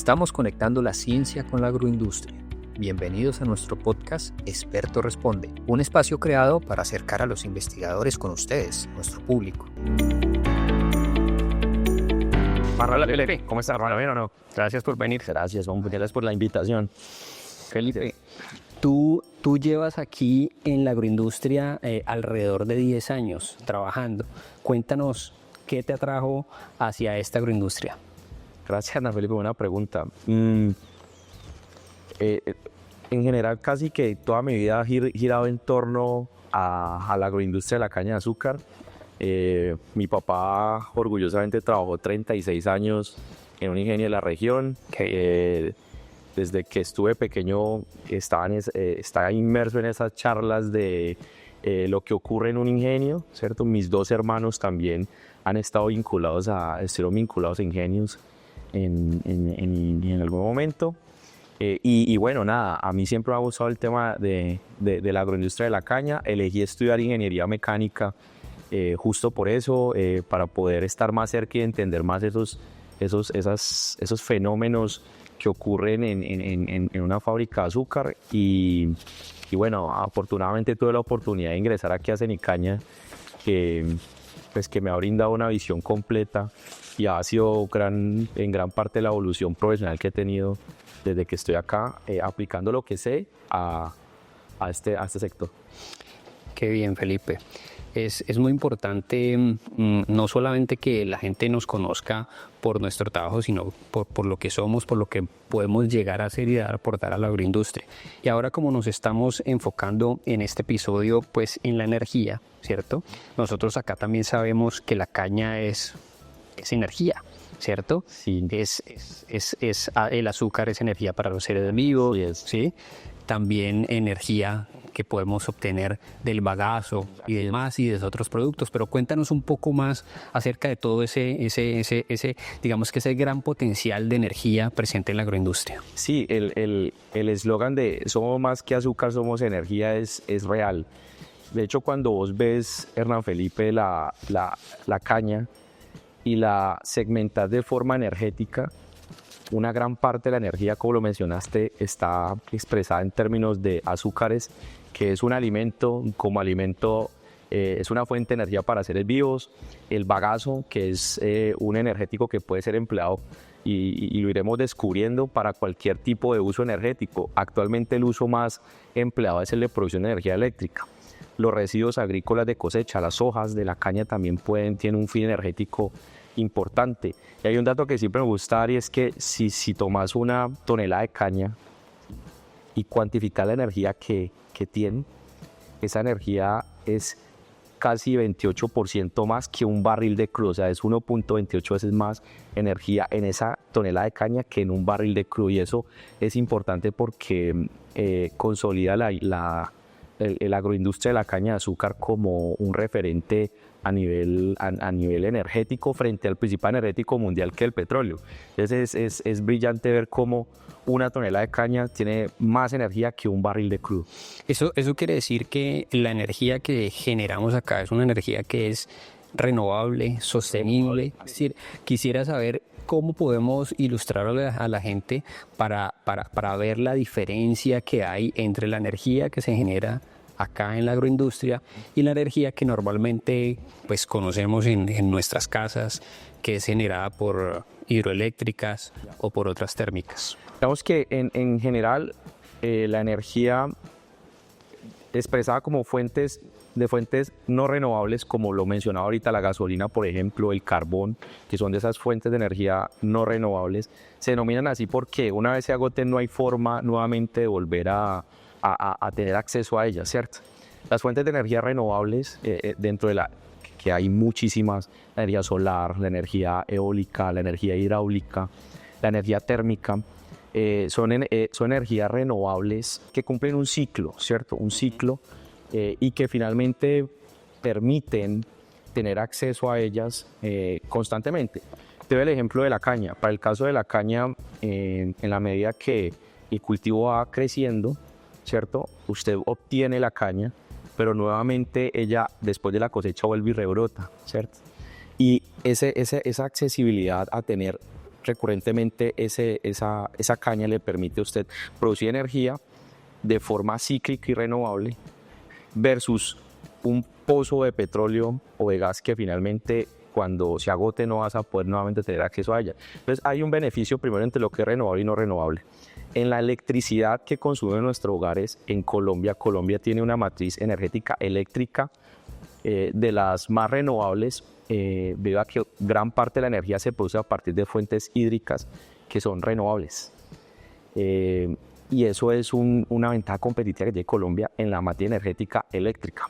Estamos conectando la ciencia con la agroindustria. Bienvenidos a nuestro podcast Experto Responde, un espacio creado para acercar a los investigadores con ustedes, nuestro público. ¿Cómo está, hermano? ¿Bien o no? Gracias por venir. Gracias, hombre. Gracias por la invitación. Felipe, tú llevas aquí en la agroindustria alrededor de 10 años trabajando. Cuéntanos qué te atrajo hacia esta agroindustria. Gracias, Ana Felipe. Buena pregunta. En general, casi que toda mi vida ha girado en torno a la agroindustria de la caña de azúcar. Mi papá orgullosamente trabajó 36 años en un ingenio de la región. Desde que estuve pequeño estaba inmerso en esas charlas de lo que ocurre en un ingenio, ¿cierto? Mis dos hermanos también estuvieron vinculados a ingenios en algún momento. Y bueno, nada, a mí siempre me ha gustado el tema de la agroindustria de la caña. Elegí estudiar ingeniería mecánica justo por eso, para poder estar más cerca y entender más esos fenómenos que ocurren en una fábrica de azúcar. Y bueno, afortunadamente tuve la oportunidad de ingresar aquí a Cenicaña, que me ha brindado una visión completa y ha sido en gran parte la evolución profesional que he tenido desde que estoy acá, aplicando lo que sé a este sector. Qué bien, Felipe. Es muy importante no solamente que la gente nos conozca por nuestro trabajo, sino por lo que somos, por lo que podemos llegar a hacer y aportar a la agroindustria. Y ahora, como nos estamos enfocando en este episodio, pues en la energía, ¿cierto? Nosotros acá también sabemos que la caña es energía, ¿cierto? Sí. El azúcar es energía para los seres vivos, ¿sí? También energía que podemos obtener del bagazo y demás y de otros productos. Pero cuéntanos un poco más acerca de todo digamos que ese gran potencial de energía presente en la agroindustria. Sí, el eslogan de somos más que azúcar, somos energía es real. De hecho, cuando vos ves, Hernán Felipe, la caña y la segmentas de forma energética, una gran parte de la energía, como lo mencionaste, está expresada en términos de azúcares, que es un alimento, es una fuente de energía para seres vivos. El bagazo, que es un energético que puede ser empleado y lo iremos descubriendo para cualquier tipo de uso energético. Actualmente el uso más empleado es el de producción de energía eléctrica. Los residuos agrícolas de cosecha, las hojas de la caña también tienen un fin energético importante. Y hay un dato que siempre me gusta dar, y es que si tomas una tonelada de caña y cuantificas la energía que tiene, esa energía es casi 28% más que un barril de crudo. O sea, es 1.28 veces más energía en esa tonelada de caña que en un barril de crudo. Y eso es importante porque consolida la agroindustria de la caña de azúcar como un referente a nivel energético frente al principal energético mundial, que es el petróleo. Entonces es brillante ver cómo una tonelada de caña tiene más energía que un barril de crudo. Eso quiere decir que la energía que generamos acá es una energía que es renovable, sostenible. Es decir, quisiera saber cómo podemos ilustrar a la gente para ver la diferencia que hay entre la energía que se genera acá en la agroindustria y la energía que normalmente pues conocemos en nuestras casas, que es generada por hidroeléctricas o por otras térmicas. Digamos que en general la energía expresada como fuentes no renovables, como lo mencionaba ahorita, la gasolina, por ejemplo, el carbón, que son de esas fuentes de energía no renovables, se denominan así porque una vez se agoten no hay forma nuevamente de volver a tener acceso a ellas, ¿cierto? Las fuentes de energía renovables, dentro de que hay muchísimas: la energía solar, la energía eólica, la energía hidráulica, la energía térmica, son energías renovables que cumplen un ciclo, ¿cierto? Un ciclo, y que finalmente permiten tener acceso a ellas constantemente. Te doy el ejemplo de la caña. Para el caso de la caña, en la medida que el cultivo va creciendo, ¿cierto? Usted obtiene la caña, pero nuevamente ella después de la cosecha vuelve y rebrota, ¿cierto? Y esa accesibilidad a tener recurrentemente esa caña le permite a usted producir energía de forma cíclica y renovable versus un pozo de petróleo o de gas que finalmente cuando se agote no vas a poder nuevamente tener acceso a ella. Entonces hay un beneficio primero entre lo que es renovable y no renovable. En la electricidad que consumen nuestros hogares en Colombia, Colombia tiene una matriz energética eléctrica de las más renovables, debido a que gran parte de la energía se produce a partir de fuentes hídricas que son renovables. Y eso es una ventaja competitiva que tiene Colombia en la materia energética eléctrica.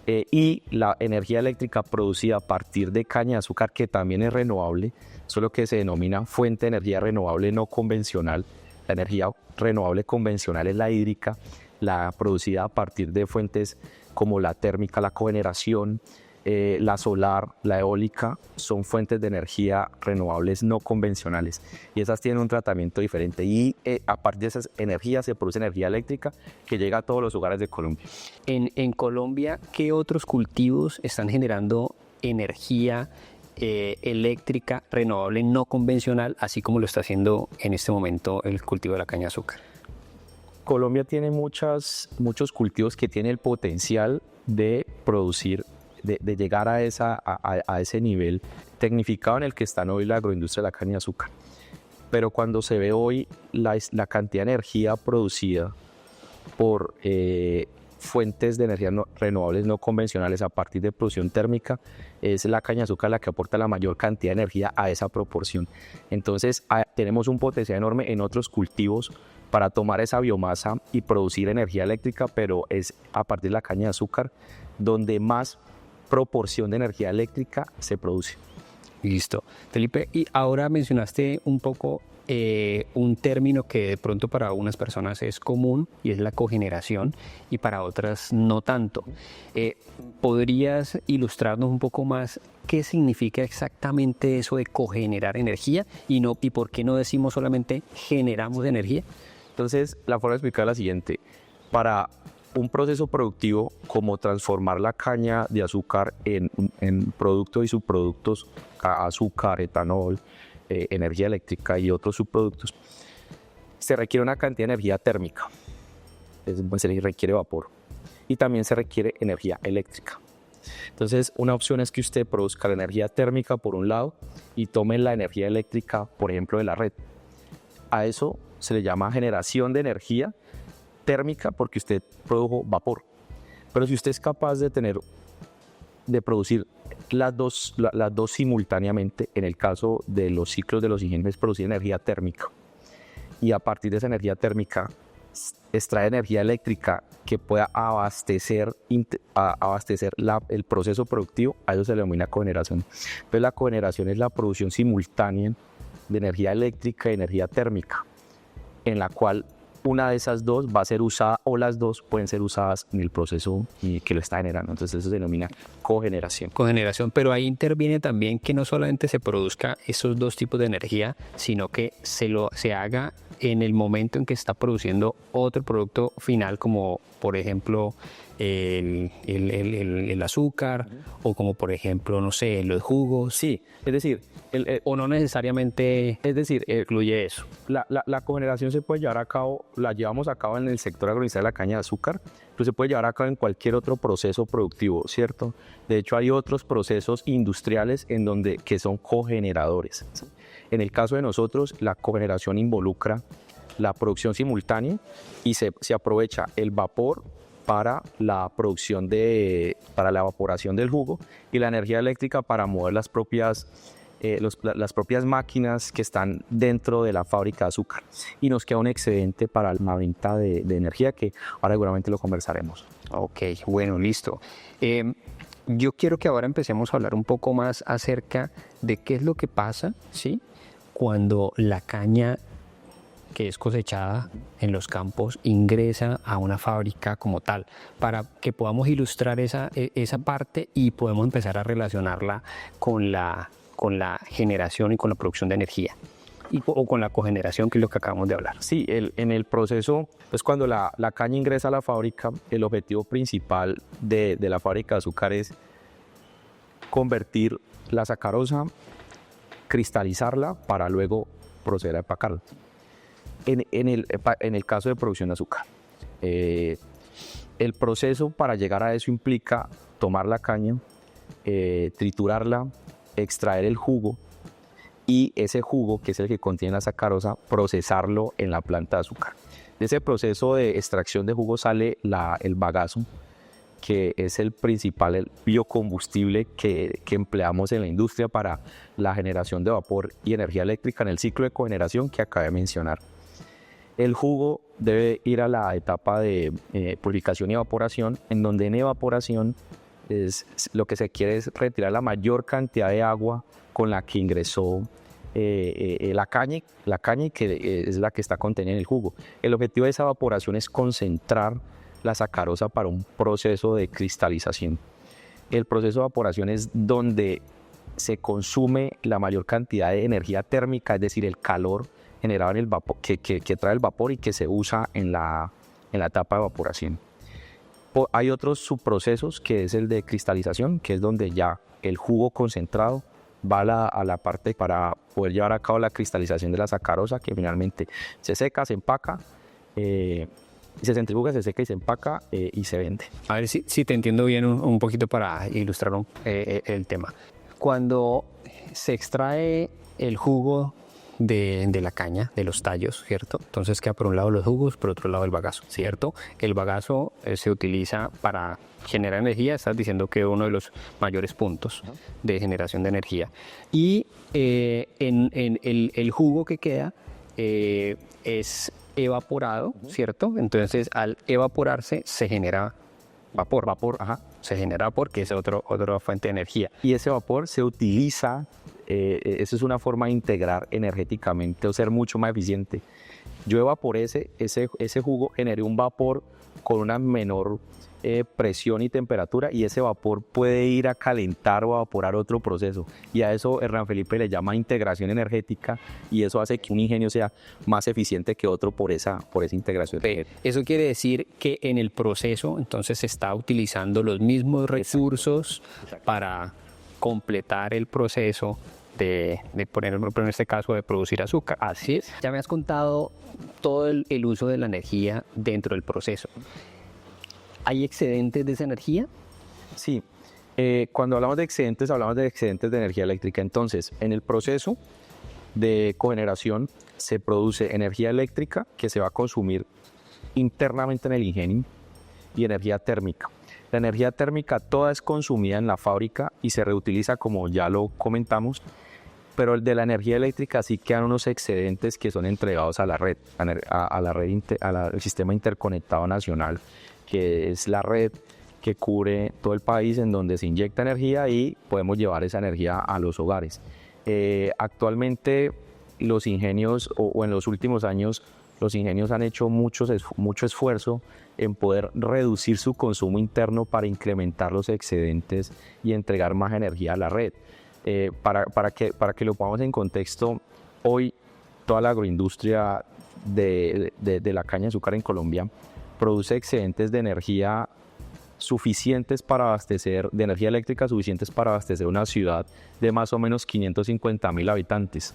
Y la energía eléctrica producida a partir de caña de azúcar, que también es renovable, eso es lo que se denomina fuente de energía renovable no convencional. La energía renovable convencional es la hídrica, la producida a partir de fuentes como la térmica, la cogeneración, la solar, la eólica, son fuentes de energía renovables no convencionales y esas tienen un tratamiento diferente y a partir de esas energías se produce energía eléctrica que llega a todos los hogares de Colombia. En Colombia, ¿qué otros cultivos están generando energía eléctrica renovable no convencional, así como lo está haciendo en este momento el cultivo de la caña de azúcar? Colombia tiene muchos cultivos que tienen el potencial de producir, de llegar a ese nivel tecnificado en el que está hoy la agroindustria de la caña de azúcar. Pero cuando se ve hoy la cantidad de energía producida por fuentes de energía renovables no convencionales a partir de producción térmica, es la caña de azúcar la que aporta la mayor cantidad de energía a esa proporción. Entonces tenemos un potencial enorme en otros cultivos para tomar esa biomasa y producir energía eléctrica, pero es a partir de la caña de azúcar donde más proporción de energía eléctrica se produce. Listo. Felipe, y ahora mencionaste un poco un término que de pronto para algunas personas es común y es la cogeneración y para otras no tanto. ¿Podrías ilustrarnos un poco más qué significa exactamente eso de cogenerar energía y por qué no decimos solamente generamos energía? Entonces, la forma de explicar es la siguiente. Para un proceso productivo como transformar la caña de azúcar en productos y subproductos, azúcar, etanol, energía eléctrica y otros subproductos, se requiere una cantidad de energía térmica, se requiere vapor y también se requiere energía eléctrica. Entonces, una opción es que usted produzca la energía térmica por un lado y tome la energía eléctrica, por ejemplo, de la red. A eso se le llama generación de energía térmica porque usted produjo vapor. Pero si usted es capaz de producir las dos simultáneamente, en el caso de los ciclos de los ingenios, producir energía térmica y a partir de esa energía térmica extrae energía eléctrica que pueda abastecer el proceso productivo, a eso se le denomina cogeneración. Entonces la cogeneración es la producción simultánea de energía eléctrica y energía térmica, en la cual una de esas dos va a ser usada o las dos pueden ser usadas en el proceso que lo está generando. Entonces eso se denomina cogeneración. Cogeneración, pero ahí interviene también que no solamente se produzca esos dos tipos de energía, sino que se haga en el momento en que está produciendo otro producto final, como por ejemplo el azúcar o como por ejemplo, no sé, los jugos. Sí, es decir, o no necesariamente incluye eso. La cogeneración se puede llevar a cabo, la llevamos a cabo en el sector agroindustrial de la caña de azúcar, pero se puede llevar a cabo en cualquier otro proceso productivo, ¿cierto? De hecho, hay otros procesos industriales que son cogeneradores, ¿sí? En el caso de nosotros, la cogeneración involucra la producción simultánea y se aprovecha el vapor para la producción para la evaporación del jugo y la energía eléctrica para mover las propias máquinas que están dentro de la fábrica de azúcar. Y nos queda un excedente para la venta de energía que ahora seguramente lo conversaremos. Ok, bueno, listo. Yo quiero que ahora empecemos a hablar un poco más acerca de qué es lo que pasa, ¿sí?, cuando la caña que es cosechada en los campos ingresa a una fábrica como tal, para que podamos ilustrar esa parte y podemos empezar a relacionarla con la generación y con la producción de energía o con la cogeneración, que es lo que acabamos de hablar. Sí, en el proceso, pues cuando la caña ingresa a la fábrica, el objetivo principal de la fábrica de azúcar es convertir la sacarosa cristalizarla para luego proceder a empacarla. En el caso de producción de azúcar, el proceso para llegar a eso implica tomar la caña, triturarla, extraer el jugo y ese jugo, que es el que contiene la sacarosa, procesarlo en la planta de azúcar. De ese proceso de extracción de jugo sale el bagazo, que es el principal biocombustible que empleamos en la industria para la generación de vapor y energía eléctrica en el ciclo de cogeneración que acabé de mencionar. El jugo debe ir a la etapa de purificación y evaporación, en donde en evaporación lo que se quiere es retirar la mayor cantidad de agua con la que ingresó la caña y que es la que está contenida en el jugo. El objetivo de esa evaporación es concentrar la sacarosa para un proceso de cristalización. El proceso de evaporación es donde se consume la mayor cantidad de energía térmica, es decir, el calor generado en el vapor, que trae el vapor y que se usa en la etapa de evaporación. Hay otros subprocesos, que es el de cristalización, que es donde ya el jugo concentrado va a la parte para poder llevar a cabo la cristalización de la sacarosa, que finalmente se seca, se empaca, se centrifuga, se seca y se empaca y se vende. A ver si te entiendo bien un poquito para ilustrar el tema. Cuando se extrae el jugo de la caña, de los tallos, ¿cierto? Entonces queda por un lado los jugos, por otro lado el bagazo, ¿cierto? El bagazo se utiliza para generar energía, estás diciendo que es uno de los mayores puntos de generación de energía. Y en el jugo que queda es evaporado, ¿cierto? Entonces al evaporarse se genera vapor. Se genera vapor, que es otra fuente de energía. Y ese vapor se utiliza, eso es una forma de integrar energéticamente o ser mucho más eficiente. Yo evaporé ese jugo, generé un vapor con una menor presión y temperatura, y ese vapor puede ir a calentar o a evaporar otro proceso, y a eso Hernán Felipe le llama integración energética, y eso hace que un ingenio sea más eficiente que otro por esa integración. Eso quiere decir que en el proceso entonces se está utilizando los mismos recursos. Exacto. Para completar el proceso de poner, en este caso, de producir azúcar. Así es. Ya me has contado todo el uso de la energía dentro del proceso. ¿Hay excedentes de esa energía? Sí, cuando hablamos de excedentes de energía eléctrica. Entonces, en el proceso de cogeneración se produce energía eléctrica que se va a consumir internamente en el ingenio y energía térmica. La energía térmica toda es consumida en la fábrica y se reutiliza, como ya lo comentamos, pero el de la energía eléctrica sí quedan unos excedentes que son entregados a la red, al sistema interconectado nacional, que es la red que cubre todo el país, en donde se inyecta energía y podemos llevar esa energía a los hogares. Actualmente los ingenios, o en los últimos años, los ingenios han hecho mucho esfuerzo en poder reducir su consumo interno para incrementar los excedentes y entregar más energía a la red. Para que lo pongamos en contexto, hoy toda la agroindustria de la caña de azúcar en Colombia produce excedentes de energía suficientes para abastecer, de energía eléctrica suficientes para abastecer una ciudad de más o menos 550,000 habitantes.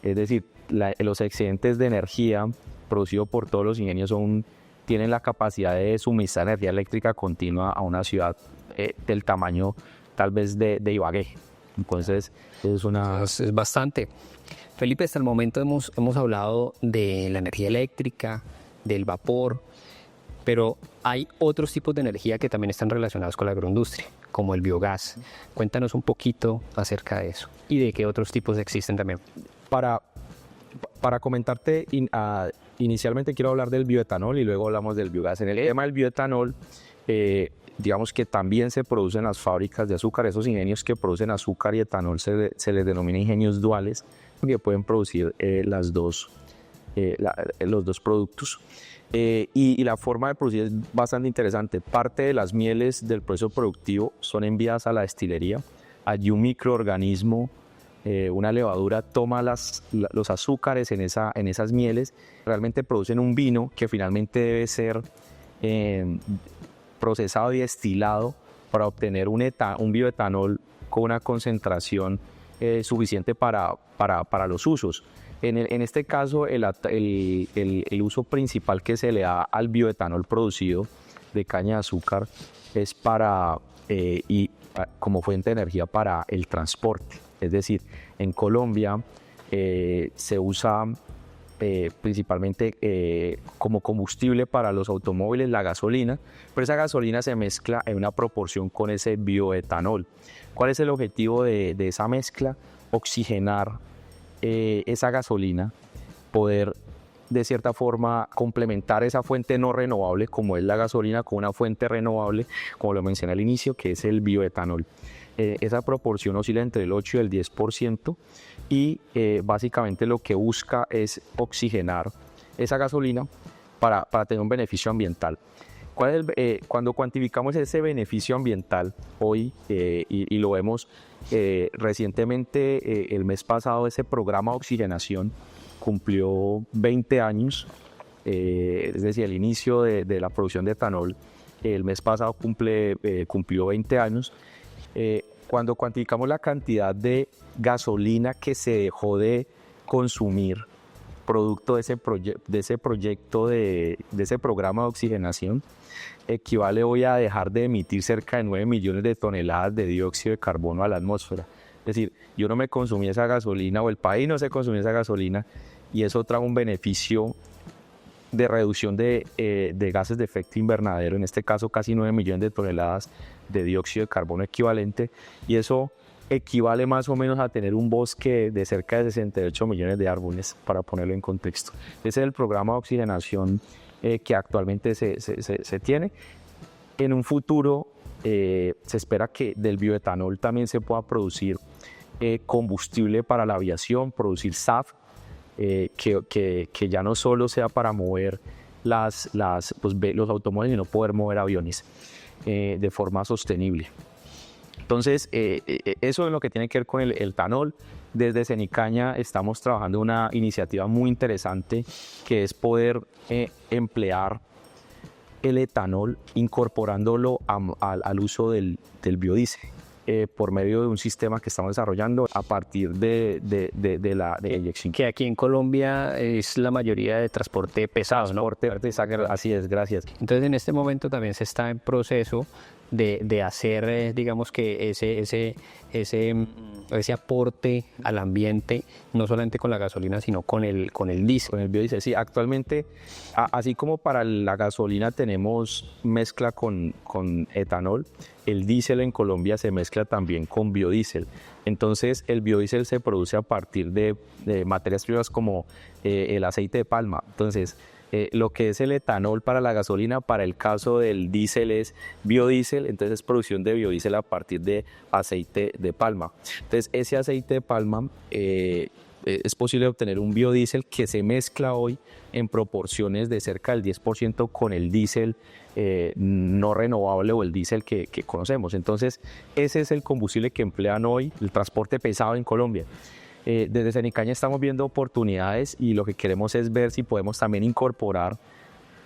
Es decir, los excedentes de energía producidos por todos los ingenios tienen la capacidad de suministrar energía eléctrica continua a una ciudad del tamaño tal vez de Ibagué. Entonces es bastante. Felipe, hasta el momento hemos hablado de la energía eléctrica, del vapor, pero hay otros tipos de energía que también están relacionados con la agroindustria, como el biogás. Cuéntanos un poquito acerca de eso y de qué otros tipos existen también. Para comentarte, inicialmente quiero hablar del bioetanol y luego hablamos del biogás. En el tema del bioetanol, digamos que también se producen las fábricas de azúcar. Esos ingenios que producen azúcar y etanol se les denomina ingenios duales, porque pueden producir los dos productos. Y la forma de producir es bastante interesante. Parte de las mieles del proceso productivo son enviadas a la destilería. Allí un microorganismo, una levadura, toma los azúcares en esas mieles, realmente producen un vino que finalmente debe ser procesado y destilado para obtener un bioetanol con una concentración suficiente para los usos. En este caso, el uso principal que se le da al bioetanol producido de caña de azúcar es como fuente de energía para el transporte. Es decir, en Colombia se usa principalmente como combustible para los automóviles la gasolina, pero esa gasolina se mezcla en una proporción con ese bioetanol. ¿Cuál es el objetivo de esa mezcla? Oxigenar esa gasolina, poder de cierta forma complementar esa fuente no renovable como es la gasolina con una fuente renovable, como lo mencioné al inicio, que es el bioetanol. Esa proporción oscila entre el 8 y el 10% y básicamente lo que busca es oxigenar esa gasolina para tener un beneficio ambiental. Cuando cuantificamos ese beneficio ambiental hoy, y lo vemos recientemente, el mes pasado ese programa de oxigenación cumplió 20 años, es decir, el inicio de la producción de etanol el mes pasado cumplió 20 años. Cuando cuantificamos la cantidad de gasolina que se dejó de consumir producto de ese proyecto, de ese programa de oxigenación, equivale hoy a dejar de emitir cerca de 9 millones de toneladas de dióxido de carbono a la atmósfera. Es decir, yo no me consumí esa gasolina, o el país no se consumió esa gasolina, y eso trae un beneficio de reducción de gases de efecto invernadero, en este caso casi 9 millones de toneladas de dióxido de carbono equivalente, y eso equivale más o menos a tener un bosque de cerca de 68 millones de árboles, para ponerlo en contexto. Ese es el programa de oxigenación que actualmente se tiene. En un futuro se espera que del bioetanol también se pueda producir combustible para la aviación, producir SAF, que ya no solo sea para mover los automóviles, sino poder mover aviones de forma sostenible. Entonces, eso es lo que tiene que ver con el etanol. Desde Cenicaña estamos trabajando una iniciativa muy interesante, que es poder emplear el etanol incorporándolo al uso del biodiesel, por medio de un sistema que estamos desarrollando a partir de la inyección. Que aquí en Colombia es la mayoría de transporte pesado, ¿no? Así es, gracias. Entonces, en este momento también se está en proceso de hacer, digamos que ese aporte al ambiente, no solamente con la gasolina, sino con el diésel. Con el biodiesel, sí. Actualmente, así como para la gasolina tenemos mezcla con etanol, el diésel en Colombia se mezcla también con biodiesel. Entonces, el biodiesel se produce a partir de materias primas como el aceite de palma. Entonces, lo que es el etanol para la gasolina, para el caso del diésel es biodiesel, entonces es producción de biodiesel a partir de aceite de palma. Entonces, ese aceite de palma es posible obtener un biodiesel que se mezcla hoy en proporciones de cerca del 10% con el diésel no renovable, o el diésel que conocemos. Entonces, ese es el combustible que emplean hoy el transporte pesado en Colombia. Desde Cenicaña estamos viendo oportunidades, y lo que queremos es ver si podemos también incorporar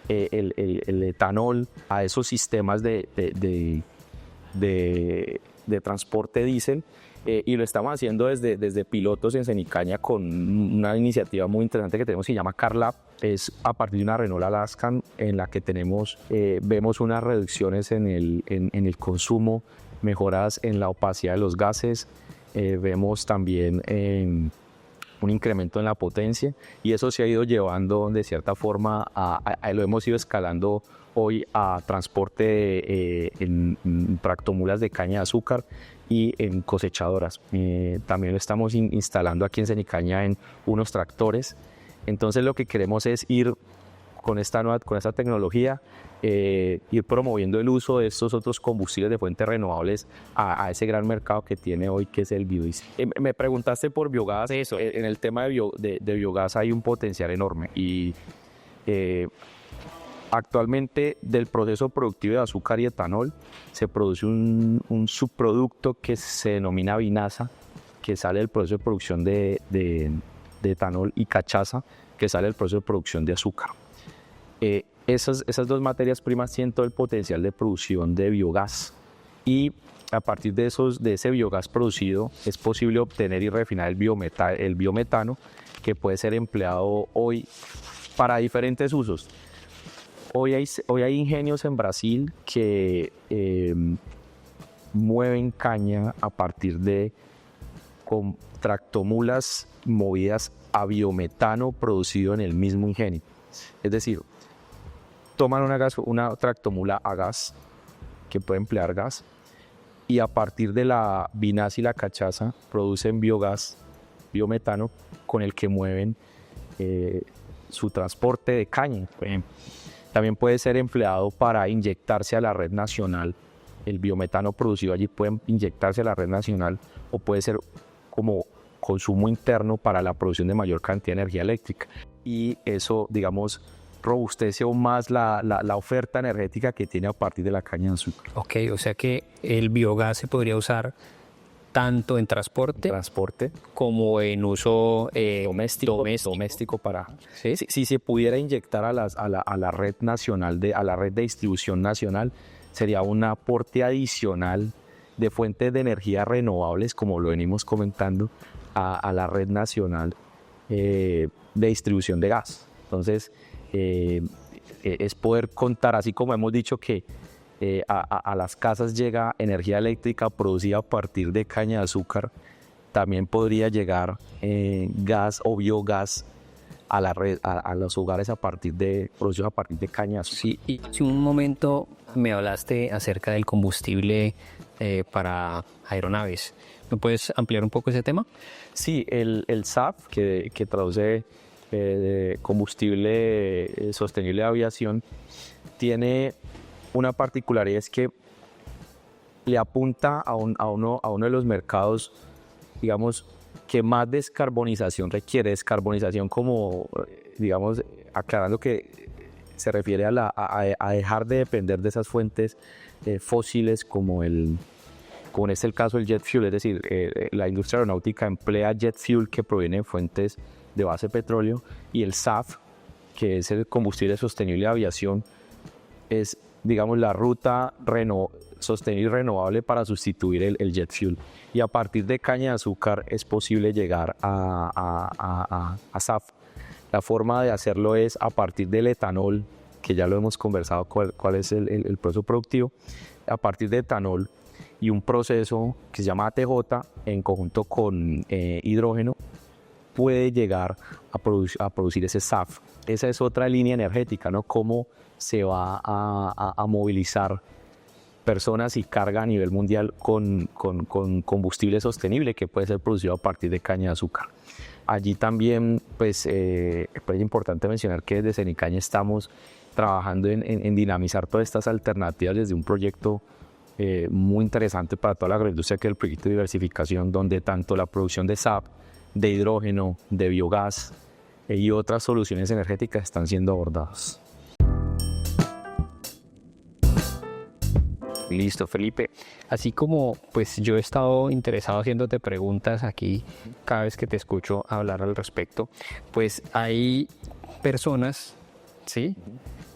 el etanol a esos sistemas de transporte diésel, y lo estamos haciendo desde pilotos en Cenicaña con una iniciativa muy interesante que tenemos, que se llama CarLab. Es a partir de una Renault Alaskan, en la que vemos unas reducciones en el consumo, mejoras en la opacidad de los gases. Vemos también un incremento en la potencia, y eso se ha ido llevando de cierta forma lo hemos ido escalando hoy a transporte en tractomulas de caña de azúcar y en cosechadoras. También lo estamos instalando aquí en Cenicaña en unos tractores. Entonces, lo que queremos es ir con esta tecnología, ir promoviendo el uso de estos otros combustibles de fuentes renovables a ese gran mercado que tiene hoy, que es el biodiesel. Me preguntaste por biogás. Eso. En el tema de biogás hay un potencial enorme, y actualmente del proceso productivo de azúcar y etanol se produce un subproducto que se denomina vinaza, que sale del proceso de producción de etanol, y cachaza, que sale del proceso de producción de azúcar. Esas dos materias primas tienen todo el potencial de producción de biogás, y a partir de ese biogás producido es posible obtener y refinar el biometano, que puede ser empleado hoy para diferentes usos. Hoy hay ingenios en Brasil que mueven caña a partir de con tractomulas movidas a biometano producido en el mismo ingenio. Es decir, toman una tractomula a gas, que puede emplear gas, y a partir de la vinaza y la cachaza producen biogás, biometano, con el que mueven su transporte de caña, por ejemplo. También puede ser empleado para inyectarse a la red nacional. El biometano producido allí puede inyectarse a la red nacional, o puede ser como consumo interno para la producción de mayor cantidad de energía eléctrica. Y eso, digamos, robustece aún más la oferta energética que tiene a partir de la caña de azúcar. Ok, o sea que el biogás se podría usar tanto en transporte como en uso doméstico para... ¿Sí? Si se pudiera inyectar a la red nacional, a la red de distribución nacional, sería un aporte adicional de fuentes de energía renovables, como lo venimos comentando, a la red nacional de distribución de gas. Entonces, es poder contar, así como hemos dicho que a las casas llega energía eléctrica producida a partir de caña de azúcar, también podría llegar gas o biogás a la red, a los hogares producidos a partir de caña de azúcar. Sí, y hace un momento me hablaste acerca del combustible para aeronaves. ¿Me puedes ampliar un poco ese tema? Sí, el SAF, que traduce combustible sostenible de aviación, tiene una particularidad, es que le apunta a uno de los mercados, digamos, que más descarbonización requiere. Descarbonización como, digamos, aclarando que se refiere a dejar de depender de esas fuentes fósiles como en el caso del jet fuel. Es decir, la industria aeronáutica emplea jet fuel que proviene de fuentes de base petróleo, y el SAF, que es el combustible sostenible de aviación, es, digamos, la ruta sostenible y renovable para sustituir el jet fuel. Y a partir de caña de azúcar es posible llegar a SAF. La forma de hacerlo es a partir del etanol, que ya lo hemos conversado cuál es el proceso productivo. A partir de etanol y un proceso que se llama ATJ en conjunto con hidrógeno, puede llegar a producir ese SAF. Esa es otra línea energética, ¿no? Cómo se va a movilizar personas y carga a nivel mundial con combustible sostenible que puede ser producido a partir de caña de azúcar. Allí también pues, es importante mencionar que desde Cenicaña estamos trabajando en dinamizar todas estas alternativas desde un proyecto muy interesante para toda la agroindustria, que es el proyecto de diversificación, donde tanto la producción de SAF, de hidrógeno, de biogás y otras soluciones energéticas están siendo abordadas. Listo, Felipe. Así como pues yo he estado interesado haciéndote preguntas aquí cada vez que te escucho hablar al respecto, pues hay personas, ¿sí?,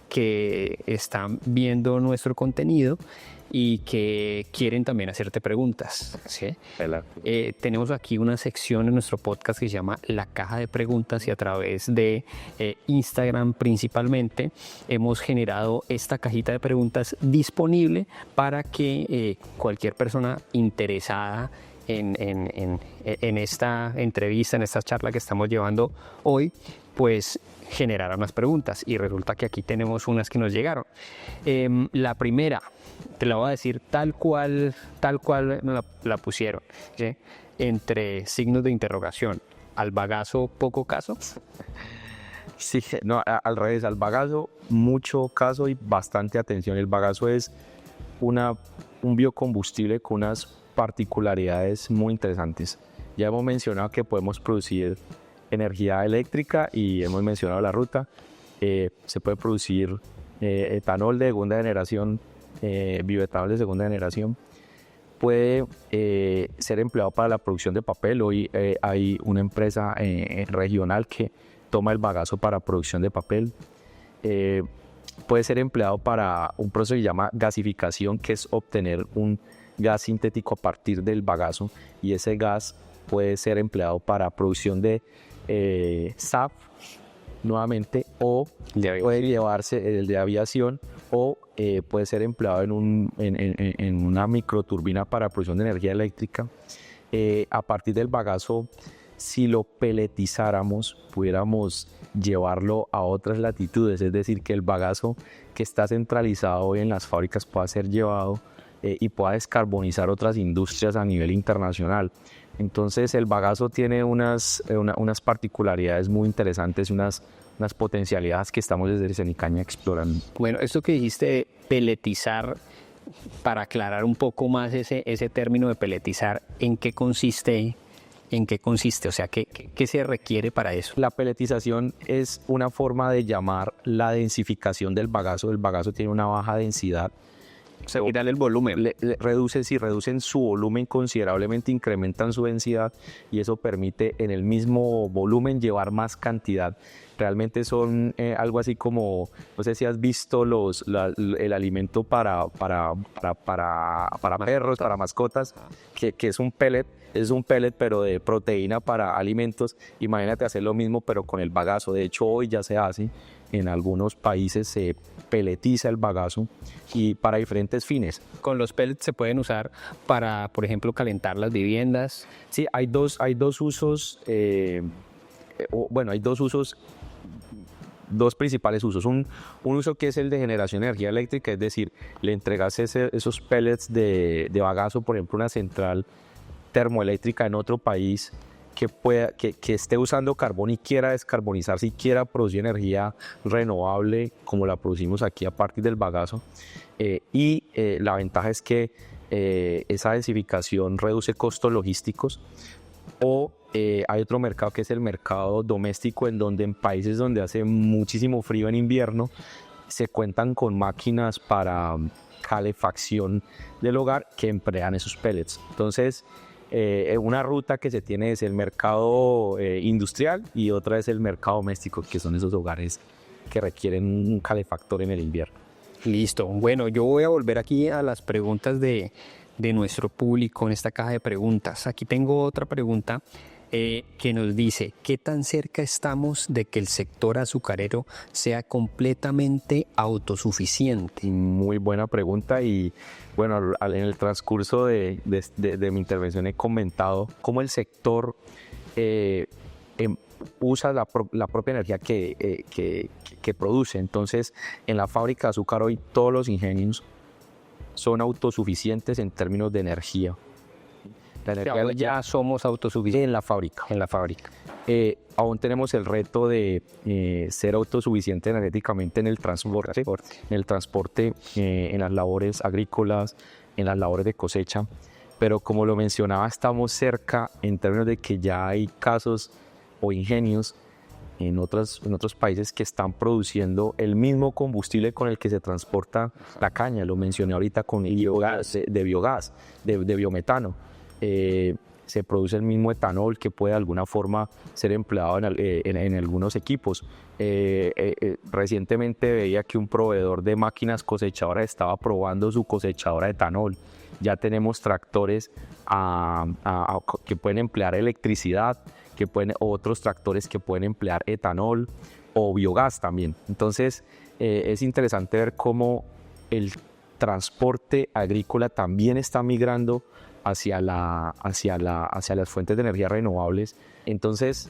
que están viendo nuestro contenido y que quieren también hacerte preguntas, ¿sí? Tenemos aquí una sección en nuestro podcast que se llama La Caja de Preguntas, y a través de Instagram principalmente hemos generado esta cajita de preguntas disponible para que cualquier persona interesada en esta entrevista, en esta charla que estamos llevando hoy, pues generar unas preguntas. Y resulta que aquí tenemos unas que nos llegaron. La primera te la voy a decir tal cual me la pusieron, ¿sí?, entre signos de interrogación. ¿Al bagazo poco caso? Sí, no, al revés, al bagazo mucho caso y bastante atención. El bagazo es un biocombustible con unas particularidades muy interesantes. Ya hemos mencionado que podemos producir energía eléctrica y hemos mencionado la ruta. Se puede producir etanol de segunda generación, bioetanol de segunda generación. Puede ser empleado para la producción de papel. Hoy hay una empresa regional que toma el bagazo para producción de papel. Puede ser empleado para un proceso que se llama gasificación, que es obtener un gas sintético a partir del bagazo, y ese gas puede ser empleado para producción de SAF nuevamente, o puede llevarse el de aviación, o puede ser empleado en una microturbina para producción de energía eléctrica. A partir del bagazo, si lo peletizáramos, pudiéramos llevarlo a otras latitudes, es decir, que el bagazo que está centralizado hoy en las fábricas pueda ser llevado y pueda descarbonizar otras industrias a nivel internacional. Entonces el bagazo tiene unas particularidades muy interesantes, unas potencialidades que estamos desde Cenicaña explorando. Bueno, esto que dijiste, peletizar, para aclarar un poco más ese término de peletizar, ¿en qué consiste? O sea, ¿qué se requiere para eso? La peletización es una forma de llamar la densificación del bagazo. El bagazo tiene una baja densidad. Se quitan el volumen. Reducen su volumen considerablemente, incrementan su densidad, y eso permite en el mismo volumen llevar más cantidad. Realmente son algo así como, no sé si has visto el alimento para perros, para mascotas, que es un pellet. Es un pellet, pero de proteína para alimentos. Imagínate hacer lo mismo, pero con el bagazo. De hecho, hoy ya se hace. En algunos países se peletiza el bagazo, y para diferentes fines. Con los pellets se pueden usar para, por ejemplo, calentar las viviendas. Sí, hay dos usos. Hay dos usos. Dos principales usos. Un uso que es el de generación de energía eléctrica, es decir, le entregas esos pellets de bagazo, por ejemplo, una central termoeléctrica en otro país que esté usando carbón y quiera descarbonizarse y quiera producir energía renovable como la producimos aquí a partir del bagazo. La ventaja es que esa densificación reduce costos logísticos. O hay otro mercado que es el mercado doméstico, en donde en países donde hace muchísimo frío en invierno se cuentan con máquinas para calefacción del hogar que emplean esos pellets. Entonces, una ruta que se tiene es el mercado industrial, y otra es el mercado doméstico, que son esos hogares que requieren un calefactor en el invierno. Listo. Bueno, yo voy a volver aquí a las preguntas de nuestro público en esta caja de preguntas. Aquí tengo otra pregunta que nos dice: ¿qué tan cerca estamos de que el sector azucarero sea completamente autosuficiente? Muy buena pregunta, y bueno, en el transcurso de mi intervención he comentado cómo el sector usa la propia energía que produce. Entonces, en la fábrica de azúcar hoy todos los ingenios son autosuficientes en términos de energía. La energía ya somos autosuficientes en la fábrica. Aún tenemos el reto de ser autosuficiente energéticamente en el transporte, en las labores agrícolas, en las labores de cosecha. Pero como lo mencionaba, estamos cerca en términos de que ya hay casos o ingenios en otros países que están produciendo el mismo combustible con el que se transporta la caña. Lo mencioné ahorita con el biogás, de biometano. Se produce el mismo etanol que puede de alguna forma ser empleado en algunos equipos. Recientemente veía que un proveedor de máquinas cosechadoras estaba probando su cosechadora de etanol. Ya tenemos tractores que pueden emplear electricidad, otros tractores que pueden emplear etanol o biogás también. Entonces es interesante ver cómo el transporte agrícola también está migrando hacia las fuentes de energía renovables. Entonces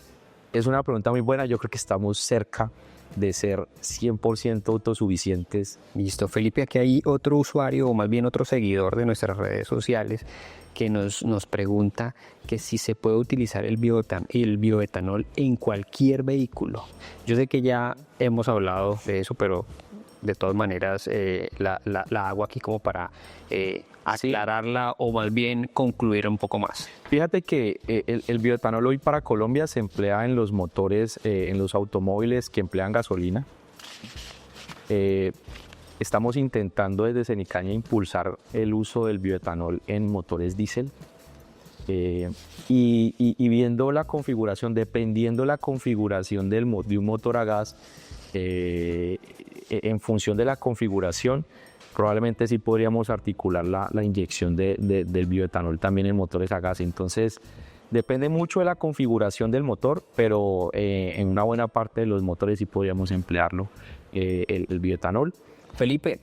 es una pregunta muy buena. Yo creo que estamos cerca de ser 100% autosuficientes. Listo, Felipe, aquí hay otro usuario, o más bien otro seguidor de nuestras redes sociales, que nos pregunta que si se puede utilizar el bioetanol en cualquier vehículo. Yo sé que ya hemos hablado de eso, pero de todas maneras la hago aquí como para aclararla, o más bien concluir un poco más. Fíjate que el bioetanol hoy para Colombia se emplea en los motores, en los automóviles que emplean gasolina. Estamos intentando desde Cenicaña impulsar el uso del bioetanol en motores diésel. Y viendo la configuración, dependiendo la configuración de un motor a gas, en función de la configuración, probablemente sí podríamos articular la inyección del bioetanol también en motores a gas. Entonces, depende mucho de la configuración del motor, pero en una buena parte de los motores sí podríamos emplearlo, el bioetanol. Felipe,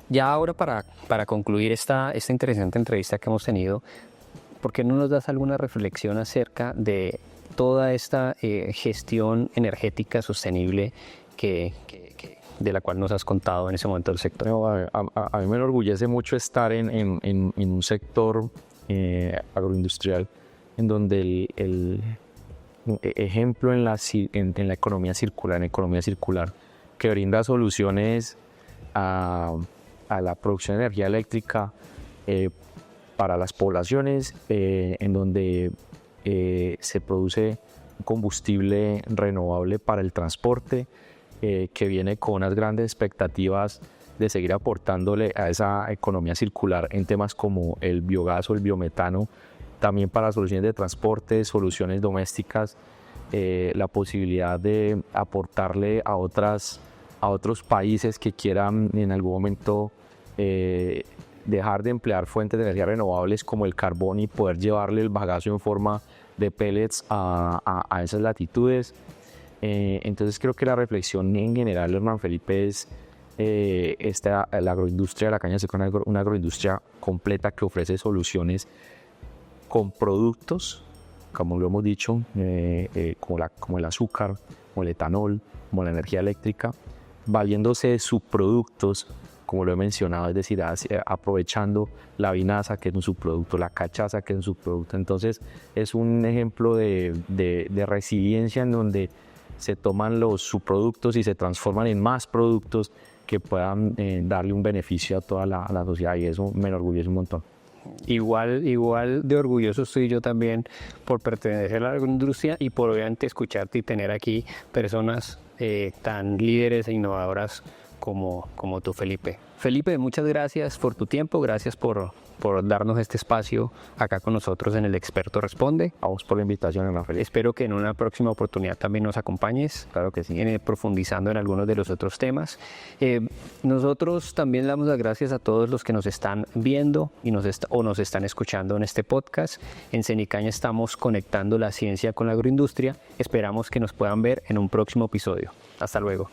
ya ahora para concluir esta interesante entrevista que hemos tenido, ¿por qué no nos das alguna reflexión acerca de toda esta gestión energética sostenible de la cual nos has contado en ese momento del sector? A mí me enorgullece mucho estar en un sector agroindustrial en donde el ejemplo en la economía circular, que brinda soluciones a la producción de energía eléctrica para las poblaciones, en donde se produce combustible renovable para el transporte, que viene con unas grandes expectativas de seguir aportándole a esa economía circular en temas como el biogás o el biometano, también para soluciones de transporte, soluciones domésticas, la posibilidad de aportarle a otros países que quieran en algún momento dejar de emplear fuentes de energía renovables como el carbón y poder llevarle el bagazo en forma de pellets a esas latitudes. Entonces creo que la reflexión en general, Hernán Felipe, es la agroindustria de la caña seca, una agroindustria completa que ofrece soluciones con productos, como lo hemos dicho, como el azúcar, como el etanol, como la energía eléctrica, valiéndose de subproductos, como lo he mencionado, es decir, aprovechando la vinaza, que es un subproducto, la cachaza, que es un subproducto. Entonces es un ejemplo de resiliencia en donde se toman los subproductos y se transforman en más productos que puedan darle un beneficio a toda la sociedad, y eso me enorgullece un montón. Igual de orgulloso estoy yo también por pertenecer a la agroindustria y por obviamente escucharte y tener aquí personas tan líderes e innovadoras como tú, Felipe. Felipe, muchas gracias por tu tiempo, gracias por darnos este espacio acá con nosotros en El Experto Responde. Vamos por la invitación, Hernán Felipe. Espero que en una próxima oportunidad también nos acompañes. Claro que sí. Profundizando en algunos de los otros temas. Nosotros también damos las gracias a todos los que nos están viendo y nos están escuchando en este podcast. En Cenicaña estamos conectando la ciencia con la agroindustria. Esperamos que nos puedan ver en un próximo episodio. Hasta luego.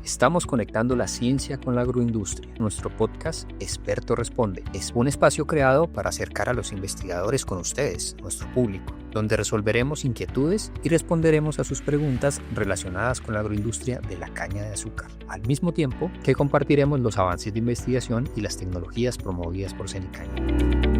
Estamos conectando la ciencia con la agroindustria. Nuestro podcast Experto Responde es un espacio creado para acercar a los investigadores con ustedes, nuestro público, donde resolveremos inquietudes y responderemos a sus preguntas relacionadas con la agroindustria de la caña de azúcar, al mismo tiempo que compartiremos los avances de investigación y las tecnologías promovidas por Cenicaña.